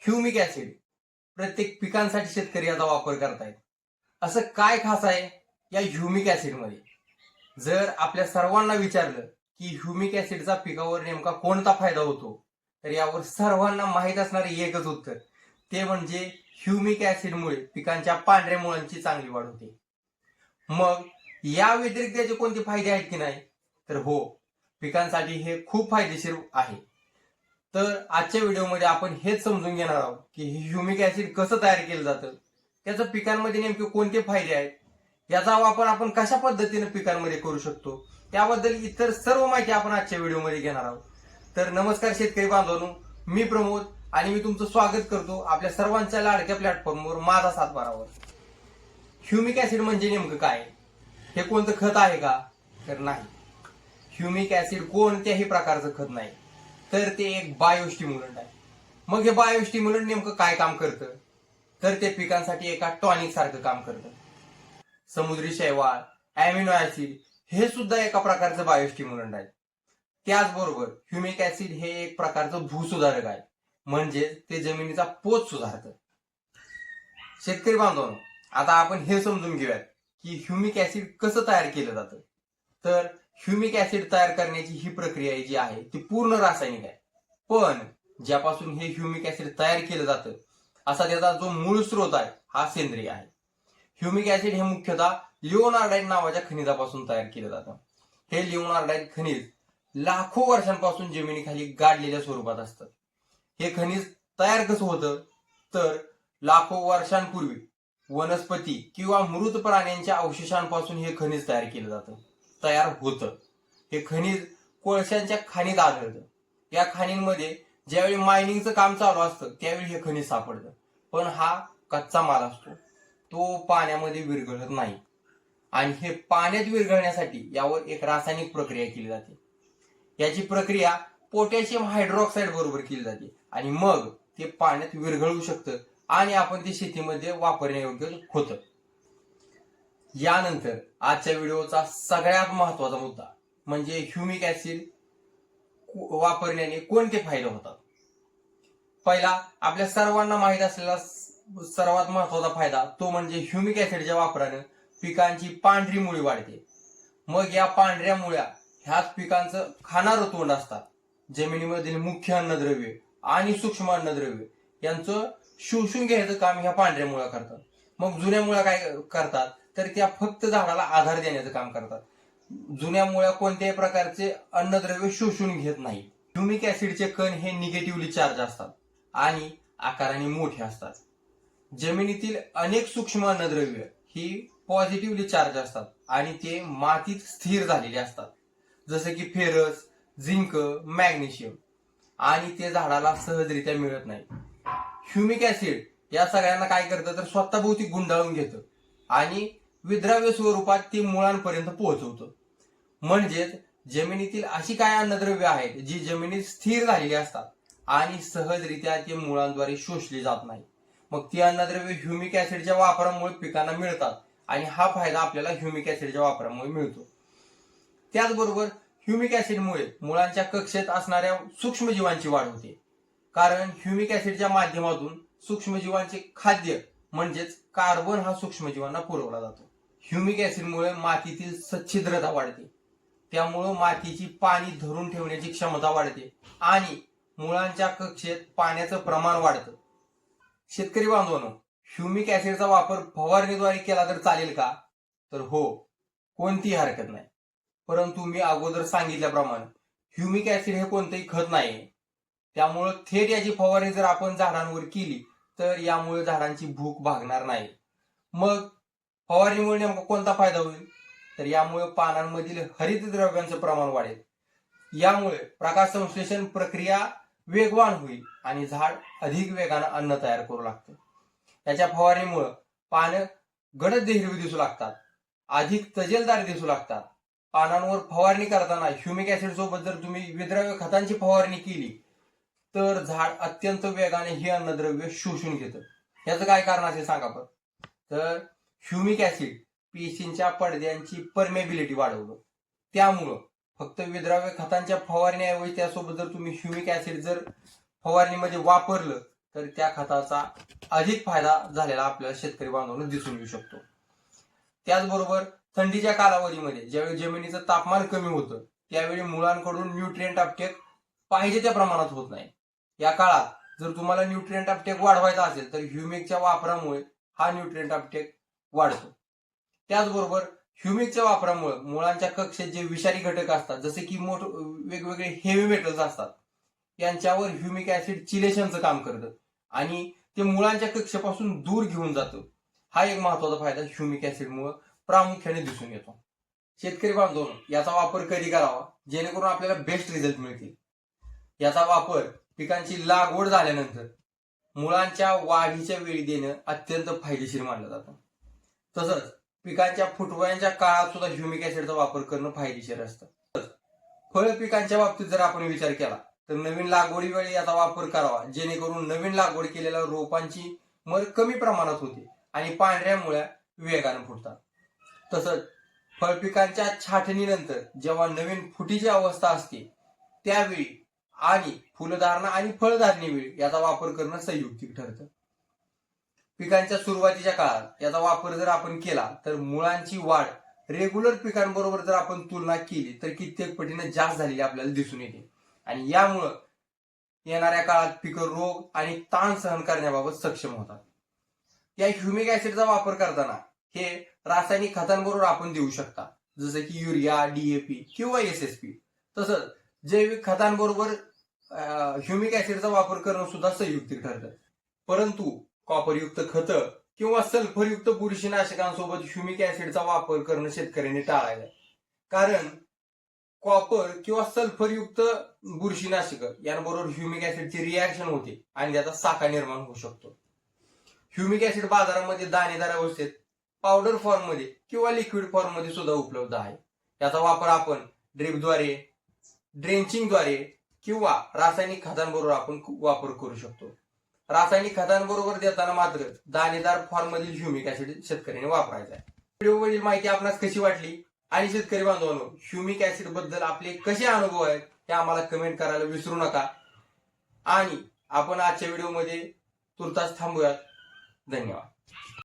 Humic acid प्रत्येक पिकांसाठी शेतकरी याचा वापर करतायत. असं काय खास आहे या ह्युमिक ऍसिड मध्ये? जर आपल्या सर्वांना विचारलं की ह्युमिक ऍसिडचा पिकावर नेमका कोणता फायदा होतो, तर यावर सर्वांना माहीत असणारे एकच उत्तर, ते म्हणजे ह्युमिक ऍसिडमुळे पिकांच्या पांढऱ्या मुळांची चांगली वाढ होते. मग या व्यतिरिक्त त्याचे कोणते फायदे आहेत की नाही? तर हो, पिकांसाठी हे खूप फायदेशीर आहे. तर आजच्या व्हिडिओमध्ये आपण हेच समजून घेणार आहोत की ह्युमिक ऍसिड कसं तयार केलं जातं, त्याचं पिकांमध्ये नेमके कोणते फायदे आहेत, याचा वापर आपण कशा पद्धतीने पिकांमध्ये करू शकतो, त्याबद्दल इतर सर्व माहिती आपण आजच्या व्हिडिओमध्ये घेणार आहोत. तर नमस्कार शेतकरी बांधवांनो, मी प्रमोद आणि मी तुमचं स्वागत करतो आपल्या सर्वांच्या लाडक्या प्लॅटफॉर्मवर माझा सातबारावर. ह्युमिक ऍसिड म्हणजे नेमकं काय? हे कोणतं खत आहे का? तर नाही. ह्युमिक ऍसिड कोणत्याही प्रकारचं खत नाही, तर ते एक बायोस्टिम्युलंट आहे. मग हे बायोस्टिम्युलंट नेमकं काय काम करतं? तर ते पिकांसाठी एका टॉनिक सारखं काम करतं. समुद्री शैवाल, अॅमिनो ऍसिड हे सुद्धा एका प्रकारचं बायोस्टिम्युलंट आहे. त्याचबरोबर ह्युमिक ऍसिड हे एक प्रकारचं भूसुधारक आहे, म्हणजेच ते जमिनीचा पोत सुधारतं. शेतकरी बांधवांनो, आता आपण हे समजून घेऊयात की ह्युमिक ऍसिड कसं तयार केलं जातं. तर ह्युमिक ऍसिड तयार करण्याची ही प्रक्रिया जी आहे ती पूर्ण रासायनिक आहे, पण ज्यापासून हे ह्युमिक ऍसिड तयार केलं जातं असा त्याचा जो मूळ स्रोत आहे हा सेंद्रिय आहे. ह्युमिक ऍसिड हे मुख्यतः लिओनार्डाइट नावाच्या खनिजापासून तयार केलं जातं. हे लिओनार्डाइट खनिज लाखो वर्षांपासून जमिनीखाली गाडलेल्या स्वरूपात असतं. हे खनिज तयार कसं होतं? तर लाखो वर्षांपूर्वी वनस्पती किंवा मृत प्राण्यांच्या अवशेषांपासून हे खनिज तयार केलं जातं, तयार होतं. हे खनिज कोळशांच्या खाणीत आढळतं. या खाणींमध्ये ज्यावेळी मायनिंगचं काम चालू असतं त्यावेळी हे खनिज सापडतं, पण हा कच्चा माल असतो, तो पाण्यामध्ये विरघळत नाही. आणि हे पाण्यात विरघळण्यासाठी यावर एक रासायनिक प्रक्रिया केली जाते. याची प्रक्रिया पोटॅशियम हायड्रॉक्साईड बरोबर केली जाते आणि मग ते पाण्यात विरघळू शकतं आणि आपण ते शेतीमध्ये वापरण्यायोग्य होतं. यानंतर आजच्या व्हिडिओचा सगळ्यात महत्वाचा मुद्दा म्हणजे ह्युमिक ऍसिड वापरण्याने कोणते फायदे होतात. पहिला, आपल्या सर्वांना माहित असलेला सर्वात महत्वाचा फायदा तो म्हणजे ह्युमिक ऍसिडच्या वापराने पिकांची पांढरी मुळी वाढते. मग या पांढऱ्या मुळ्या ह्याच पिकांचं खाणारं तोंड असतात. जमिनीमधील मुख्य अन्नद्रव्य आणि सूक्ष्म अन्नद्रव्य यांचं शोषून घ्यायचं काम ह्या पांढऱ्या मुळ्या करतात. मग जुन्या मुळ्या काय करतात? तर त्या फक्त झाडाला आधार देण्याचं काम करतात. जुन्या मुळ्या कोणत्याही प्रकारचे अन्नद्रव्य शोषून घेत नाही. ह्युमिक ऍसिडचे कण हे निगेटिव्हली चार्ज असतात आणि आकाराने मोठे असतात. जमिनीतील अनेक सूक्ष्म अन्नद्रव्य ही पॉझिटिव्हली चार्ज असतात आणि ते मातीत स्थिर झालेले असतात, जसं की फेरस, झिंक, मॅग्नेशियम, आणि ते झाडाला सहजरित्या मिळत नाही. ह्युमिक ऍसिड या सगळ्यांना काय करतं तर स्वतःभोवती गुंडाळून घेतं आणि विद्राव्य स्वरूपात ती मुळांपर्यंत पोहोचवतं. म्हणजेच जमिनीतील अशी काय अन्नद्रव्य आहेत जी जमिनीत स्थिर झालेली असतात आणि सहजरित्या ते मुळांद्वारे शोषली जात नाही. मग ती अन्नद्रव्य ह्युमिक ऍसिडच्या वापरामुळे पिकांना मिळतात आणि हा फायदा आपल्याला ह्युमिक ऍसिडच्या वापरामुळे मिळतो. त्याचबरोबर ह्युमिक ऍसिडमुळे मुळांच्या कक्षेत असणाऱ्या सूक्ष्मजीवांची वाढ होते, कारण ह्युमिक ऍसिडच्या माध्यमातून सूक्ष्मजीवांचे खाद्य म्हणजेच कार्बन हा सूक्ष्मजीवांना पुरवला जातो. ह्युमिक ऍसिडमुळे मातीतील सच्छिद्रता वाढते, त्यामुळे मातीची पाणी धरून ठेवण्याची क्षमता वाढते आणि मुळांच्या कक्षेत पाण्याचं प्रमाण वाढतं. शेतकरी बांधवांनो, ह्युमिक ऍसिडचा वापर फवारणीद्वारे केला तर चालेल का? तर हो, कोणतीही हरकत नाही. परंतु मी अगोदर सांगितल्याप्रमाणे ह्युमिक ऍसिड हे कोणतेही खत नाही, त्यामुळे थेट याची फवारणी जर आपण झाडांवर केली तर यामुळे झाडांची भूक भागणार नाही. मग फवारणीमुळे नेमका कोणता फायदा होईल? तर यामुळे पानांमधील हरितद्रव्यांचं प्रमाण वाढेल. यामुळे प्रकाश संश्लेषण प्रक्रिया वेगवान होईल आणि झाड अधिक वेगानं अन्न तयार करू लागतं. याच्या फवारणीमुळे पानं गडद हिरवी दिसू लागतात, अधिक तजेलदार दिसू लागतात. पानांवर फवारणी करताना ह्युमिक ऍसिड सोबत जर तुम्ही विद्राव्य खतांची फवारणी केली तर झाड अत्यंत वेगाने ही अन्नद्रव्य शोषून घेतं. याचं काय कारण असेल सांगा पण? तर ह्युमिक ऍसिड पेशींच्या पडद्यांची परमेबिलिटी वाढवलं. त्यामुळं फक्त विद्राव्य खतांच्या फवारणीऐवजी त्यासोबत जर तुम्ही ह्युमिक ऍसिड जर फवारणीमध्ये वापरलं तर त्या खताचा अधिक फायदा झालेला आपल्याला शेतकरी बांधवांना दिसून येऊ शकतो. त्याचबरोबर थंडीच्या कालावधीमध्ये ज्यावेळी जमिनीचं तापमान कमी होतं त्यावेळी मुळांकडून न्यूट्रिएंट अपटेक पाहिजे त्या प्रमाणात होत नाही. या काळात जर तुम्हाला न्यूट्रिएंट अपटेक वाढवायचा असेल तर ह्युमिकच्या वापरामुळे हा न्यूट्रिएंट अपटेक वाढतो. त्याचबरोबर ह्युमिकच्या वापरामुळे मुळांच्या कक्षेत जे विषारी घटक असतात जसे की वेगवेगळे हेवी मेटल्स असतात यांच्यावर ह्युमिक ऍसिड चिलेशनचं काम करतं आणि ते मुळांच्या कक्षेपासून दूर घेऊन जातं. हा एक महत्वाचा फायदा ह्युमिक ऍसिडमुळे प्रामुख्याने दिसून येतो. शेतकरी बांधवांनो, याचा वापर कधी करावा जेणेकरून आपल्याला बेस्ट रिझल्ट मिळतील. याचा वापर पिकांची लागवड झाल्यानंतर मुळांच्या वाढीच्या वेळी देणं अत्यंत फायदेशीर मानलं जातं. तसंच पिकांच्या फुटव्यांच्या काळात सुद्धा ह्युमिक ऍसिडचा वापर करणं फायदेशीर असतं. फळ पिकांच्या बाबतीत जर आपण विचार केला तर नवीन लागवडीवेळी याचा वापर करावा जेणेकरून नवीन लागवड केलेल्या रोपांची मर कमी प्रमाणात होते आणि पांढऱ्या मुळ्या वेगाने फुटतात. तसंच फळपिकांच्या छाटणीनंतर जेव्हा नवीन फुटीची अवस्था असते त्यावेळी आणि फुलधारणा आणि फळधारणी वेळी याचा वापर करणं संयुक्तिक ठरतं. पिकांच्या सुरुवातीच्या काळात याचा वापर जर आपण केला तर मुळांची वाढ रेग्युलर पिकांबरोबर जर आपण तुलना केली तर कित्येक पटीने जास्त झालेली आपल्याला दिसून येते आणि यामुळं येणाऱ्या काळात पिकं रोग आणि ताण सहन करण्याबाबत सक्षम होतात. या ह्युमिक ऍसिडचा वापर करताना हे रासायनिक खतांबरोबर आपण देऊ शकता जसे की युरिया, डीएपी किंवा एसएसपी. तसंच जैविक खतांबरोबर ह्युमिक ऍसिडचा वापर करणं सुद्धा संयुक्तिक ठरतं. परंतु कॉपरयुक्त खतं किंवा सल्फरयुक्त बुरशीनाशकांसोबत ह्युमिक ऍसिडचा वापर करणं शेतकऱ्यांनी टाळायला, कारण कॉपर किंवा सल्फरयुक्त बुरशीनाशक यांबरोबर ह्युमिक ऍसिडची रिॲक्शन होते आणि त्याचा साका निर्माण होऊ शकतो. ह्युमिक ऍसिड बाजारामध्ये दाणेदार अवस्थेत पावडर फॉर्म मध्ये किंवा लिक्विड फॉर्म मध्ये सुद्धा उपलब्ध आहे. याचा वापर आपण ड्रिपद्वारे, ड्रेंचिंगद्वारे किंवा रासायनिक खतांबरोबर आपण वापर करू शकतो. रासायनिक खतांबरोबर देताना मात्र दाणेदार फॉर्म मधील ह्युमिक ऍसिड शेतकऱ्यांनी वापरायचा आहे. व्हिडिओमधील माहिती आपणास कशी वाटली आणि शेतकरी बांधवांनो, ह्युमिक ऍसिड बद्दल आपले कसे अनुभव आहेत हे आम्हाला कमेंट करायला विसरू नका. आणि आपण आजच्या व्हिडिओमध्ये तुर्तास थांबूयात. धन्यवाद.